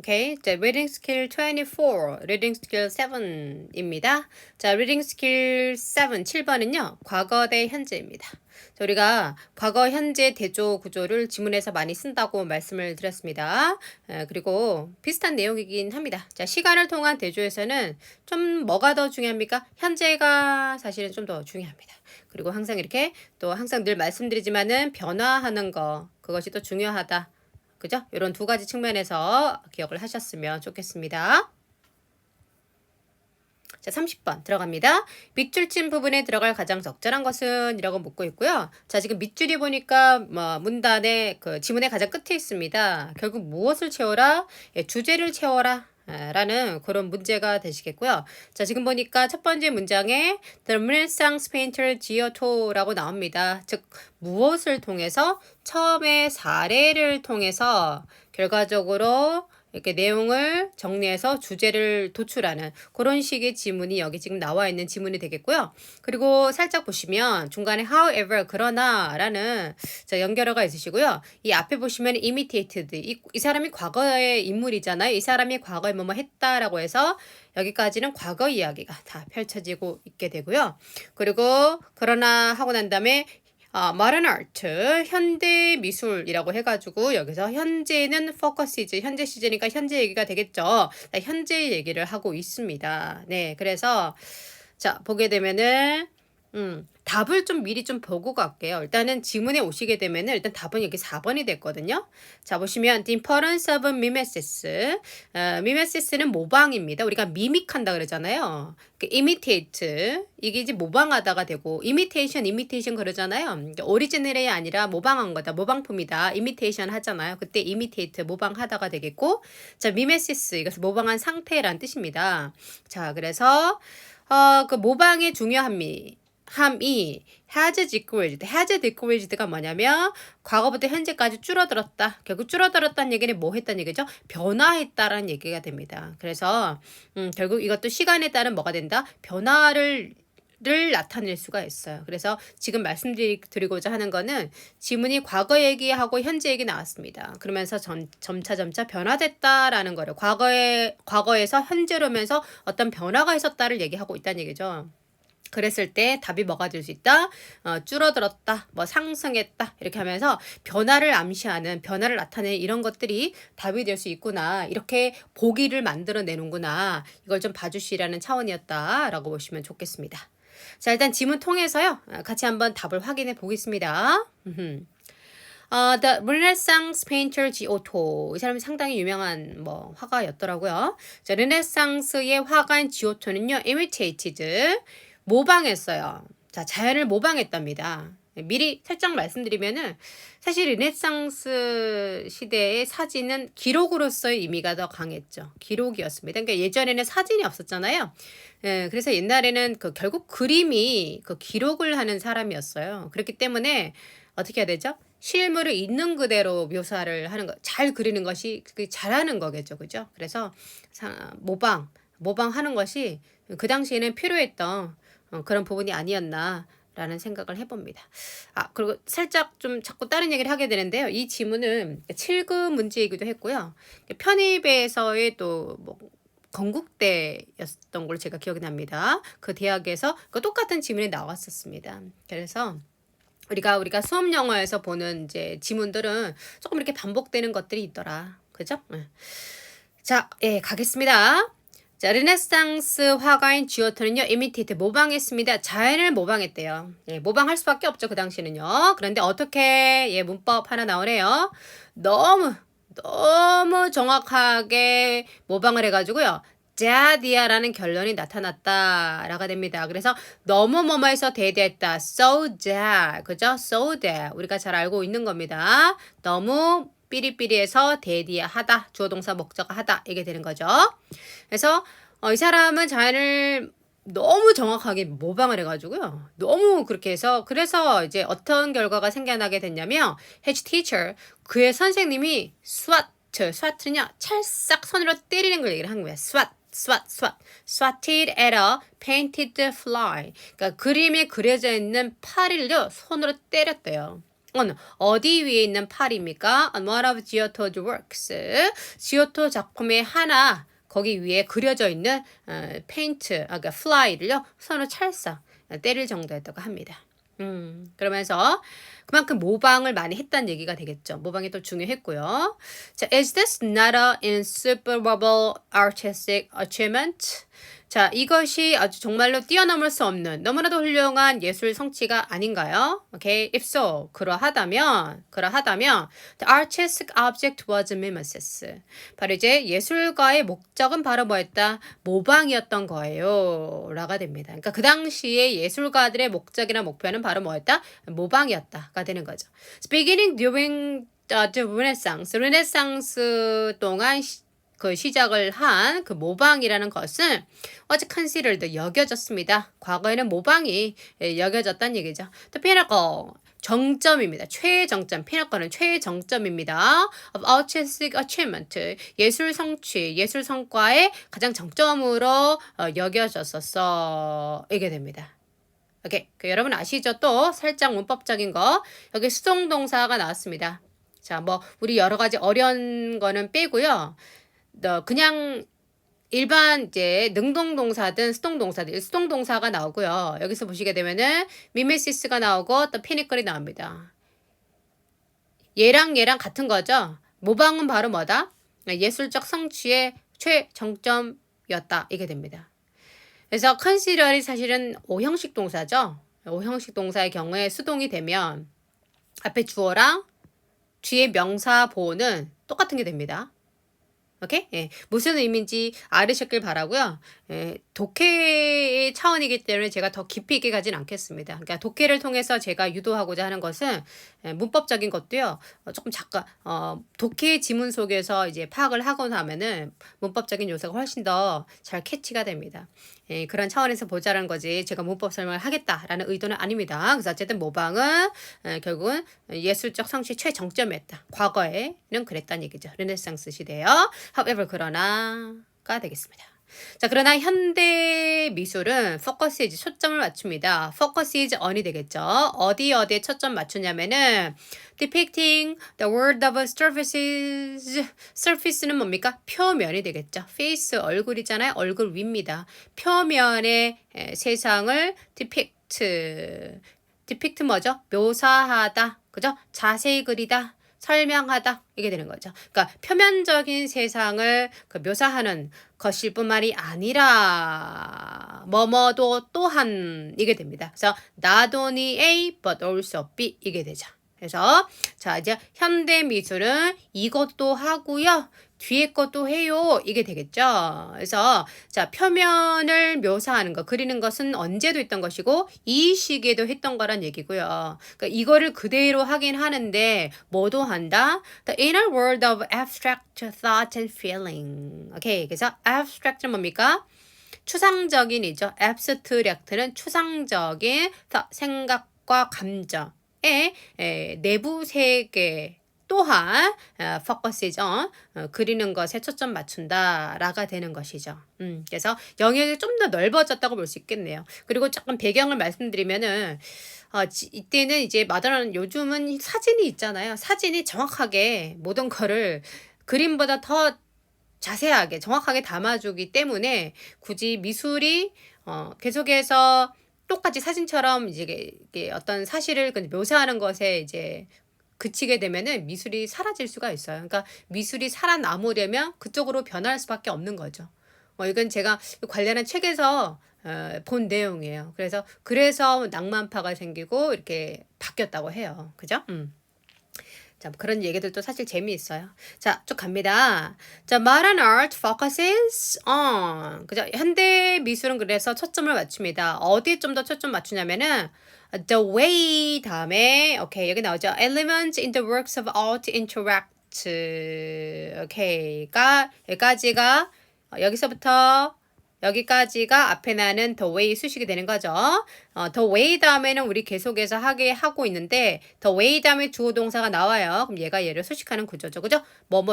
오케이. 자, reading skill 24, reading skill 7입니다. 자, reading skill 7번은요, 과거 대 현재입니다. 자, 우리가 과거, 현재 대조 구조를 지문에서 많이 쓴다고 말씀을 드렸습니다. 그리고 비슷한 내용이긴 합니다. 자, 시간을 통한 대조에서는 좀 뭐가 더 중요합니까? 현재가 사실은 좀 더 중요합니다. 그리고 항상 이렇게 또 항상 늘 말씀드리지만은 변화하는 거, 그것이 또 중요하다. 그죠? 이런 두 가지 측면에서 기억을 하셨으면 좋겠습니다. 자, 30번 들어갑니다. 밑줄 친 부분에 들어갈 가장 적절한 것은 이라고 묻고 있고요. 자, 지금 밑줄이 보니까 문단의 그 지문의 가장 끝에 있습니다. 결국 무엇을 채워라? 예, 주제를 채워라. 라는 그런 문제가 되시겠고요. 자, 지금 보니까 첫 번째 문장에 The Renaissance Painter Giotto라고 나옵니다. 즉, 무엇을 통해서? 처음에 사례를 통해서 결과적으로 이렇게 내용을 정리해서 주제를 도출하는 그런 식의 지문이 여기 지금 나와 있는 지문이 되겠고요. 그리고 살짝 보시면 중간에 however 그러나 라는 연결어가 있으시고요. 이 앞에 보시면 imitated 이 사람이 과거의 인물이잖아요. 이 사람이 과거에 뭐뭐 했다라고 해서 여기까지는 과거 이야기가 다 펼쳐지고 있게 되고요. 그리고 그러나 하고 난 다음에 modern art, 현대 미술이라고 해가지고 여기서 현재는 focus 현재 시제니까 현재 얘기가 되겠죠. 현재 얘기를 하고 있습니다. 네, 그래서 자 보게 되면은 답을 좀 미리 좀 보고 갈게요. 일단은 지문에 오시게 되면은 일단 답은 여기 4번이 됐거든요. 자, 보시면 the importance of mimesis. mimesis는 모방입니다. 우리가 미믹한다 그러잖아요. imitate. 이게 이제 모방하다가 되고 imitation 그러잖아요. 오리지널이 아니라 모방한 거다. 모방품이다. imitation 하잖아요. 그때 imitate 모방하다가 되겠고 자, mimesis 이것은 모방한 상태란 뜻입니다. 자, 그래서 그 모방의 중요함이 has decreased가 뭐냐면 과거부터 현재까지 줄어들었다. 결국 줄어들었다는 얘기는 뭐 했다는 얘기죠? 변화했다라는 얘기가 됩니다. 그래서 결국 이것도 시간에 따른 뭐가 된다? 변화를 나타낼 수가 있어요. 그래서 지금 말씀드리고자 하는 거는 지문이 과거 얘기하고 현재 얘기 나왔습니다. 그러면서 점차 변화됐다라는 거를 과거에서 현재로 오면서 어떤 변화가 있었다를 얘기하고 있다는 얘기죠. 그랬을 때 답이 뭐가 될 수 있다? 줄어들었다, 상승했다 이렇게 하면서 변화를 암시하는 변화를 나타내는 이런 것들이 답이 될 수 있구나. 이렇게 보기를 만들어내는구나. 이걸 좀 봐주시라는 차원이었다라고 보시면 좋겠습니다. 자, 일단 지문 통해서요. 같이 한번 답을 확인해 보겠습니다. The Renaissance Painter Giotto. 이 사람이 상당히 유명한 화가였더라고요. 자, 르네상스의 화가인 지오토는요. imitated. 모방했어요. 자, 자연을 모방했답니다. 미리 살짝 말씀드리면은 사실 르네상스 시대의 사진은 기록으로서의 의미가 더 강했죠. 기록이었습니다. 그러니까 예전에는 사진이 없었잖아요. 그래서 옛날에는 결국 그림이 기록을 하는 사람이었어요. 그렇기 때문에 어떻게 해야 되죠? 실물을 있는 그대로 묘사를 하는 거, 잘 그리는 것이 잘하는 거겠죠. 그죠? 그래서 모방하는 것이 그 당시에는 필요했던 그런 부분이 아니었나라는 생각을 해봅니다. 그리고 살짝 좀 자꾸 다른 얘기를 하게 되는데요. 이 지문은 7급 문제이기도 했고요. 편입에서의 또 건국대였던 걸 제가 기억이 납니다. 그 대학에서 똑같은 지문이 나왔었습니다. 그래서 우리가 수업 영어에서 보는 이제 지문들은 조금 이렇게 반복되는 것들이 있더라. 그죠? 자, 가겠습니다. 자, 르네상스 화가인 지오토는요, imitate, 모방했습니다. 자연을 모방했대요. 모방할 수밖에 없죠, 그 당시는요. 그런데 어떻게, 문법 하나 나오네요. 너무 정확하게 모방을 해가지고요. 자디아라는 결론이 나타났다라가 됩니다. 그래서 너무 뭐뭐해서 대대했다. So that, 그죠? So that 우리가 잘 알고 있는 겁니다. 너무 삐리삐리해서 대디하다, 주어 동사 목적어 하다 이게 되는 거죠. 그래서 이 사람은 자연을 너무 정확하게 모방을 해가지고요. 너무 그렇게 해서 그래서 이제 어떤 결과가 생겨나게 됐냐면 his teacher, 그의 선생님이 swat는요 찰싹 손으로 때리는 걸 얘기를 한 거예요. swatted at a painted fly. 그러니까 그림에 그려져 있는 파리를요 손으로 때렸대요. 어디 위에 있는 팔입니까? On one of Giotto's works. 지오토 작품의 하나 거기 위에 그려져 있는 페인트, 그러니까 fly를요 손으로 찰싹 때릴 정도였다고 합니다. 그러면서 그만큼 모방을 많이 했다는 얘기가 되겠죠. 모방이 또 중요했고요. 자, is this not an insuperable artistic achievement? 자, 이것이 아주 정말로 뛰어넘을 수 없는 너무나도 훌륭한 예술 성취가 아닌가요? Okay, if so, 그러하다면, the artistic object was mimesis. 바로 이제 예술가의 목적은 바로 뭐였다? 모방이었던 거예요. 라가 됩니다. 그러니까 그 당시에 예술가들의 목적이나 목표는 바로 뭐였다? 모방이었다가 되는 거죠. Beginning during the Renaissance, 르네상스 동안 그 시작을 한 그 모방이라는 것은 was considered 여겨졌습니다. 과거에는 모방이 여겨졌다는 얘기죠. The pinnacle 정점입니다. 최정점, 피나커는 최정점입니다. of artistic achievement 예술 성취, 예술 성과의 가장 정점으로 여겨졌었어. 이게 됩니다. 오케이, 여러분 아시죠? 또 살짝 문법적인 거 여기 수동동사가 나왔습니다. 자, 뭐 우리 여러 가지 어려운 거는 빼고요. 그냥 일반 이제 능동동사든 수동동사든 수동동사가 나오고요. 여기서 보시게 되면은 미메시스가 나오고 또 피니컬이 나옵니다. 얘랑 같은 거죠. 모방은 바로 뭐다? 예술적 성취의 최정점이었다. 이게 됩니다. 그래서 consider이 사실은 5형식 동사죠. 5형식 동사의 경우에 수동이 되면 앞에 주어랑 뒤에 명사 보호는 똑같은 게 됩니다. 오케이? 예, 무슨 의미인지 알으셨길 바라고요. 예, 독해의 차원이기 때문에 제가 더 깊이 있게 가진 않겠습니다. 그러니까 독해를 통해서 제가 유도하고자 하는 것은 문법적인 것도요. 조금 잠깐 독해 지문 속에서 이제 파악을 하고 나면은 문법적인 요소가 훨씬 더 잘 캐치가 됩니다. 예, 그런 차원에서 보자라는 거지 제가 문법 설명을 하겠다라는 의도는 아닙니다. 그래서 어쨌든 모방은 결국은 예술적 성취 최정점이었다. 과거에는 그랬다는 얘기죠. 르네상스 시대요. However 그러나가 되겠습니다. 자, 그러나 현대 미술은 focus is 초점을 맞춥니다. focus is on이 되겠죠. 어디에 초점 맞추냐면은 depicting the world of surfaces. surface는 뭡니까? 표면이 되겠죠. face 얼굴이잖아요. 얼굴 위입니다. 표면의 세상을 depict 뭐죠? 묘사하다. 그죠? 자세히 그리다. 설명하다 이게 되는 거죠. 그러니까 표면적인 세상을 묘사하는 것일 뿐만이 아니라 뭐뭐도 또한 이게 됩니다. 그래서 not only A but also B 이게 되죠. 그래서 자 이제 현대 미술은 이것도 하고요. 뒤에 것도 해요. 이게 되겠죠. 그래서 자 표면을 묘사하는 거, 그리는 것은 언제도 했던 것이고 이 시기에도 했던 거란 얘기고요. 그러니까 이거를 그대로 하긴 하는데 뭐도 한다? The inner world of abstract thought and feeling. 오케이. 그래서 abstract는 뭡니까? 추상적인이죠. abstract는 추상적인 생각과 감정의 내부 세계 또한 focus is on 그리는 것에 초점 맞춘다라가 되는 것이죠. 그래서 영역이 좀 더 넓어졌다고 볼 수 있겠네요. 그리고 조금 배경을 말씀드리면은 이때는 이제 마더는 요즘은 사진이 있잖아요. 사진이 정확하게 모든 거를 그림보다 더 자세하게 정확하게 담아주기 때문에 굳이 미술이 계속해서 똑같이 사진처럼 이제 어떤 사실을 묘사하는 것에 이제 그치게 되면은 미술이 사라질 수가 있어요. 그러니까 미술이 살아남으려면 그쪽으로 변할 수밖에 없는 거죠. 이건 제가 관련한 책에서 본 내용이에요. 그래서 낭만파가 생기고 이렇게 바뀌었다고 해요. 그죠? 자, 그런 얘기들도 사실 재미있어요. 자, 쭉 갑니다. 자, modern art focuses on. 그죠? 현대 미술은 그래서 초점을 맞춥니다. 어디에 좀 더 초점 맞추냐면은 the way 다음에 오케이 여기 나오죠. elements in the works of art interact. 오케이가 여기까지가 여기서부터 여기까지가 앞에 나는 the way 수식이 되는 거죠. the way 다음에는 우리 계속해서 하고 있는데 the way 다음에 주어 동사가 나와요. 그럼 얘가 얘를 수식하는 구조죠. 그죠?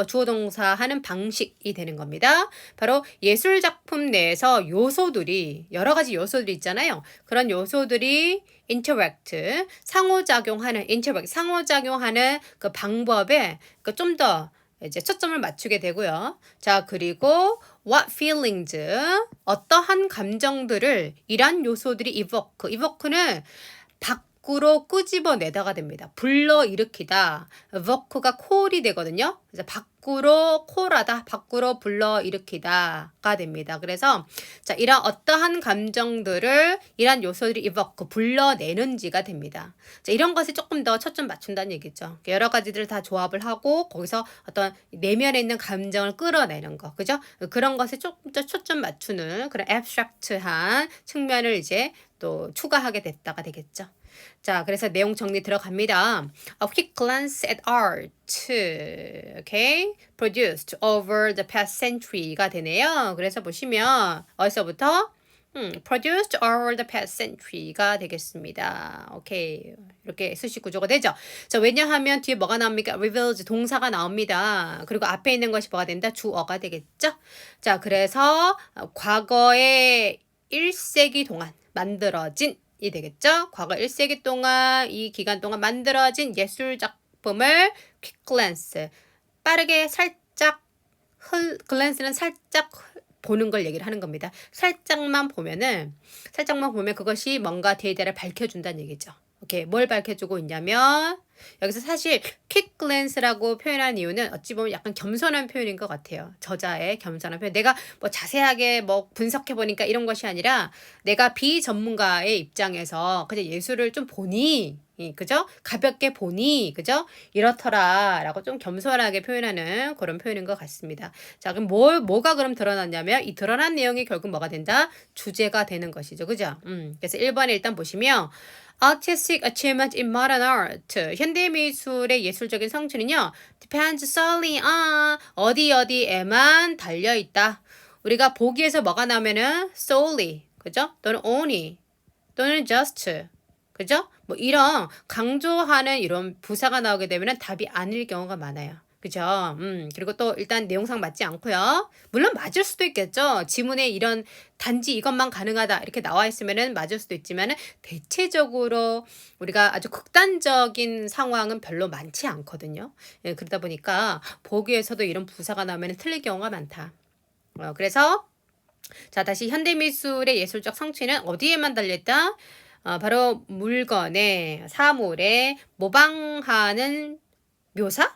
주어 동사 하는 방식이 되는 겁니다. 바로 예술 작품 내에서 요소들이 여러 가지 요소들이 있잖아요. 그런 요소들이 interact 상호작용하는 그 방법에 좀 더 이제 초점을 맞추게 되고요. 자, 그리고 what feelings 어떠한 감정들을 이란 요소들이 evoke는 밖으로 끄집어내다가 됩니다. 불러일으키다. evoke가 call이 되거든요. 그래서 밖으로 call하다, 밖으로 불러일으키다가 됩니다. 그래서 자, 이런 어떠한 감정들을 이런 요소들이 evoke, 불러내는지가 됩니다. 자, 이런 것에 조금 더 초점 맞춘다는 얘기죠. 여러 가지들을 다 조합을 하고 거기서 어떤 내면에 있는 감정을 끌어내는 거, 그죠? 그런 것에 조금 더 초점 맞추는 그런 abstract한 측면을 이제 또 추가하게 됐다가 되겠죠. 자, 그래서 내용 정리 들어갑니다. A quick glance at art, okay, produced over the past century가 되네요. 그래서 보시면 어디서부터? produced over the past century가 되겠습니다. 오케이. 이렇게 수식 구조가 되죠. 자, 왜냐하면 뒤에 뭐가 나옵니까? reveals 동사가 나옵니다. 그리고 앞에 있는 것이 뭐가 된다? 주어가 되겠죠. 자, 그래서 과거의 1세기 동안 만들어진 이 되겠죠. 과거 1세기 동안 이 기간 동안 만들어진 예술 작품을 quick glance 빠르게 살짝 글랜스는 살짝 보는 걸 얘기를 하는 겁니다. 살짝만 보면 그것이 뭔가 데이터를 밝혀준다는 얘기죠. 오케이, 뭘 밝혀주고 있냐면 여기서 사실 quick glance라고 표현한 이유는 어찌 보면 약간 겸손한 표현인 것 같아요. 저자의 겸손한 표현. 내가 뭐 자세하게 뭐 분석해 보니까 이런 것이 아니라 내가 비전문가의 입장에서 그냥 예술을 좀 보니 그죠? 가볍게 보니 그죠? 이렇더라라고 좀 겸손하게 표현하는 그런 표현인 것 같습니다. 자, 그럼 뭐가 그럼 드러났냐면 이 드러난 내용이 결국 뭐가 된다? 주제가 되는 것이죠. 그죠? 그래서 1번에 일단 보시면 Artistic achievement in modern art. 현대미술의 예술적인 성취는요. Depends solely on 어디에만 달려있다. 우리가 보기에서 뭐가 나오면은 solely, 그죠? 또는 only, 또는 just, 그죠? 뭐 이런 강조하는 이런 부사가 나오게 되면은 답이 아닐 경우가 많아요. 그죠? 그리고 또 일단 내용상 맞지 않고요. 물론 맞을 수도 있겠죠. 지문에 이런 단지 이것만 가능하다 이렇게 나와 있으면은 맞을 수도 있지만은 대체적으로 우리가 아주 극단적인 상황은 별로 많지 않거든요. 예, 그러다 보니까 보기에서도 이런 부사가 나오면 틀릴 경우가 많다. 그래서 자, 다시 현대미술의 예술적 성취는 어디에만 달려있다? 바로 물건에, 사물에 모방하는 묘사?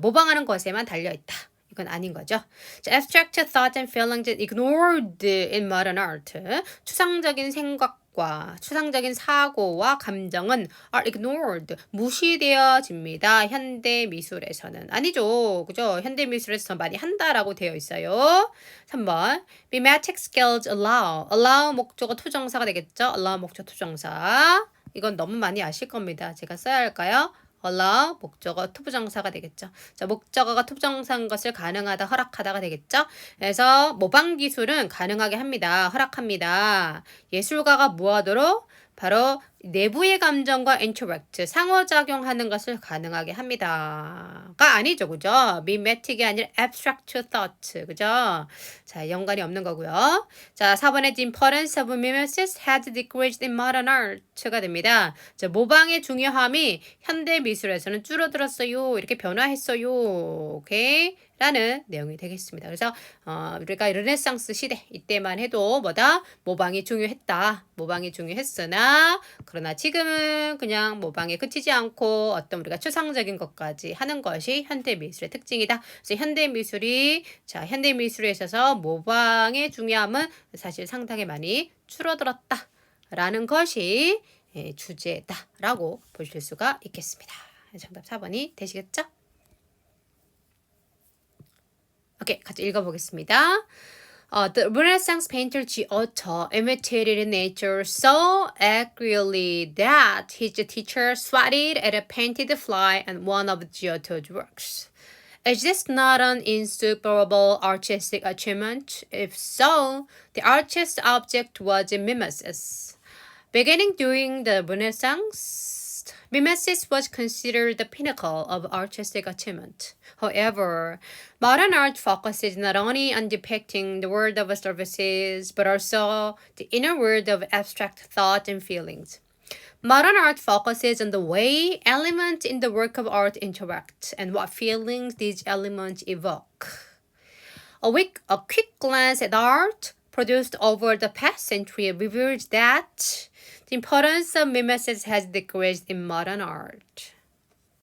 모방하는 것에만 달려있다. 이건 아닌 거죠. 자, abstract thought and feelings ignored in modern art. 추상적인 생각과 추상적인 사고와 감정은 are ignored, 무시되어집니다. 현대 미술에서는. 아니죠. 그죠? 현대 미술에서 많이 한다라고 되어 있어요. 3번. mimetic skills allow 목적어 투정사가 되겠죠? allow 목적어 투정사. 이건 너무 많이 아실 겁니다. 제가 써야 할까요? allow 목적어 투부정사가 되겠죠. 자, 목적어가 투부정사인 것을 가능하다, 허락하다가 되겠죠. 그래서 모방 기술은 가능하게 합니다. 허락합니다. 예술가가 뭐하도록? 바로 내부의 감정과 interact, 상호작용하는 것을 가능하게 합니다가 아니죠. 그죠? mimetic이 아니라 abstract thought. 그죠? 자, 연관이 없는 거고요. 자, 4번에 the importance of mimesis has decreased in modern art가 됩니다. 자, 모방의 중요함이 현대 미술에서는 줄어들었어요. 이렇게 변화했어요. 오케이? 라는 내용이 되겠습니다. 그래서 우리가 르네상스 시대 이때만 해도 뭐다? 모방이 중요했다. 모방이 중요했으나 그러나 지금은 그냥 모방에 그치지 않고 어떤 우리가 추상적인 것까지 하는 것이 현대미술의 특징이다. 그래서 현대미술에 있어서 모방의 중요함은 사실 상당히 많이 줄어들었다. 라는 것이 주제다라고 보실 수가 있겠습니다. 정답 4번이 되시겠죠? 오케이, 같이 읽어보겠습니다. The Renaissance painter Giotto imitated nature so accurately that his teacher swatted at a painted fly on one of Giotto's works. Is this not an insuperable artistic achievement? If so, the artist's object was mimesis. Beginning during the Renaissance, mimesis was considered the pinnacle of artistic achievement. However, modern art focuses not only on depicting the world of services, but also the inner world of abstract thought and feelings. Modern art focuses on the way elements in the work of art interact and what feelings these elements evoke. A quick glance at art produced over the past century reveals that the importance of mimesis has decreased in modern art.